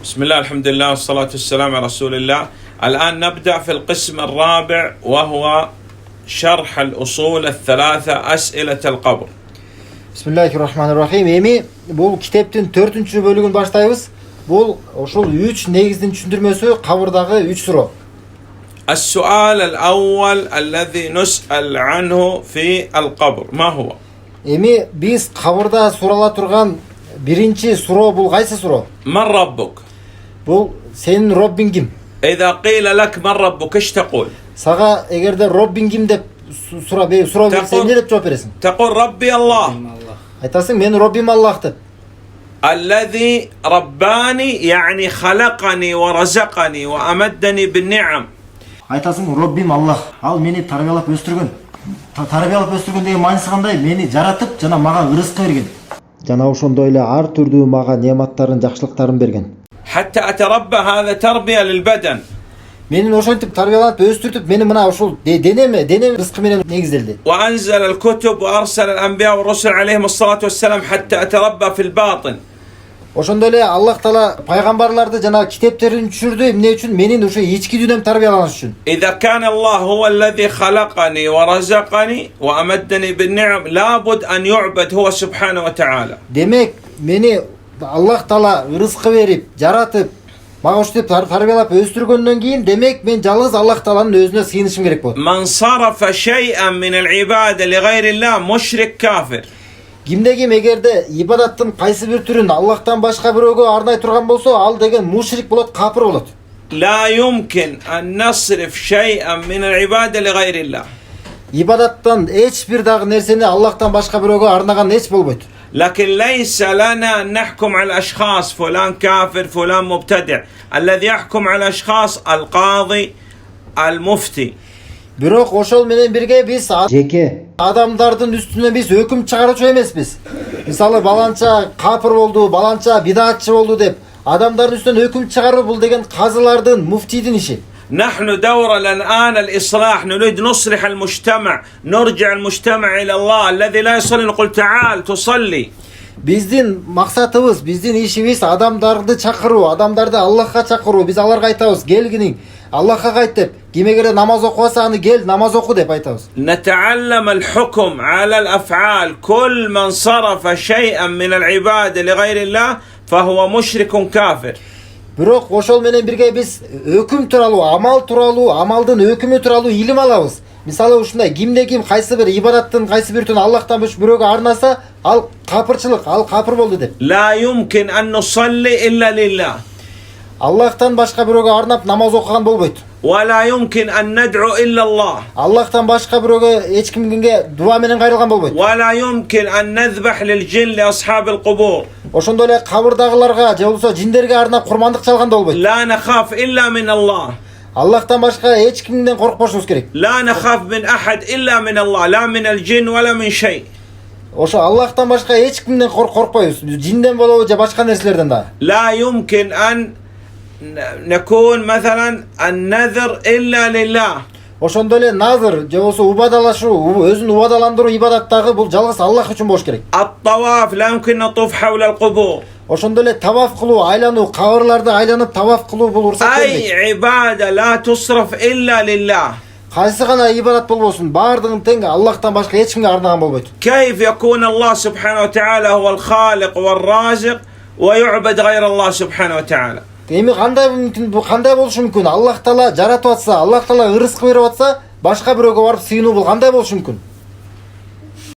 بسم الله الحمد لله والصلاة والسلام على رسول الله. الآن نبدأ في القسم الرابع وهو شرح الأصول الثلاثة أسئلة القبر. Bismillahirrahmanirrahim. Эми бул китептин 4-чү бөлүгүн баштайбыз. Бул ошол 3 негиздин түшүндүрмөсү, кабырдагы 3 суроо. السؤال الأول الذي نسأل عنه في القبر ما هو؟ Эми биз кабырда сурала турган биринчи суроо бул кайсы суроо? من ربك؟ Бул сенин Роббиң ким? إذا قيل لك من ربك إيش تقول؟ Сага эгерде Роббиң ким деп суроо берсе эмне деп жооп бересиң? تقول ربي الله. Айтасың менин Роббим Аллах деп. الذي رباني يعني خلقني ورزقني وأمدني بالنعم. Айтасың Роббим Аллах. Ал мени тарбиялап өстүргөн. Тарбиялап өстүргөн деген мааниси кандай? Мени жаратып жана мага ырызкы берген. Жана ошондой эле ар түрдүү мага неаматтарын, жакшылыктарын берген. حتى أتربى هذا تربية للبدن. Менин ошентип тарбияланып өстүртүп, мени мына ошол денеме рызкы менен негизделди. وأنزل الكتب وأرسل الأنبياء والرسل عليهم الصلاة والسلام حتى أتربى في الباطن. Ошондой эле Аллах Таала пайгамбарларды жана китептерин түшүрдү. Эмне үчүн? Менин ошо ички дүйнөм тарбияланыш үчүн. إذا كان الله هو الذي خلقني ورزقني وأمدني بالنعم لابد أن يعبد هو سبحانه وتعالى. Демек, мени Аллах Таала рызкы берип, жаратып, мага ушинтип тарбиялап өстүргөндөн кийин, демек мен жалгыз Аллах Тааланын өзүнө сыйынышым керек болот. من صرف شيئا من العبادة لغير الله مشرك كافر. Кимде ким эгерде ибадаттын кайсы бир түрүн Аллахтан башка бирөөгө арнай турган болсо, ал деген мушрик болот, капыр болот. لا يمكن أن نصرف شيئا من العبادة لغير الله. Ибадаттан эч бир дагы нерсени Аллахтан башка бирөөгө арнаган эч болбойт. لكن ليس لنا أن نحكم على الأشخاص فلان كافر فلان مبتدع. الذي يحكم على الأشخاص القاضي المفتي. Бирок ошол менен бирге биз жеке адамдардын үстүнө биз өкүм чыгаруучу эмеспиз. Мисалы баланча капыр болду, баланча бидатчы болду деп адамдардын үстүнөн өкүм чыгаруу бул деген казылардын, муфтийдин иши. نحن دورنا الآن الإصلاح، نريد نصلح المجتمع، نرجع المجتمع إلى الله. الذي لا يصلي نقول تعال تصلي. Биздин максатыбыз, биздин ишибиз адамдарды чакыруу, адамдарды Аллахка чакыруу. Биз аларга айтабыз, келгиниң, Аллахка кайт деп. Ким эгер намаз окубаса, аны кел намаз оку деп айтабыз. نتعلم الحكم على الأفعال. كل من صرف شيئا من العبادة لغير الله فهو مشرك كافر. Бирок ошол менен бирге биз өкүм тууралуу, амал тууралуу, амалдын өкүмү тууралуу илим алабыз. Мисалы ушундай кимде ким кайсы бир ибадаттын кайсы бир түрүн Аллахтан бирөөгө арнаса, ал капырчылык, ал капыр болду деп. لا يمكن أن نصلي إلا لله. Аллахтан башка бирөөгө арнап намаз окуган болбойт. ولا يمكن أن ندعو إلا الله. Аллахтан башка бирөөгө эч кимге дуа менен кайрылган болбойт. ولا يمكن أن نذبح للجن لأصحاب القبور. Ошондой эле кабырдагыларга же болбосо жиндерге арнап курмандык чалган да болбойт. لا نخاف إلا من الله. Аллахтан башка эч кимден коркпошубуз керек. لا نخاف من أحد إلا من الله. لا من الجن ولا من شيء. Ошо Аллахтан башка эч кимден коркпойбуз. Жинден болобу же башка нерселерден да. لا يمكن أن نكون مثلا النذر إلا لله. Ошондой эле назыр же болбосо убадалашуу, өзүн убадаландыруу ибадаттагы бул жалгыз Аллах үчүн болуш керек. الطواف لا يمكن نطوف حول القبور. Ошондой эле таваф кылуу, айлануу, кабырларды айланып таваф кылуу бул уруксат أي عبادة لا تصرف إلا لله. Кайсы гана ибадат болбосун, баардыгын тең Аллахтан башка эч кимге арнаган болбойт. كيف يكون الله سبحانه وتعالى هو الخالق والرازق ويعبد غير الله سبحانه وتعالى؟ Эми кандай мүмкүн, бул кандай болушу мүмкүн? Аллах Таала жаратып атса, Аллах Таала ырызкы берип атса, башка бирөөгө барып сыйынуу бул кандай болушу мүмкүн?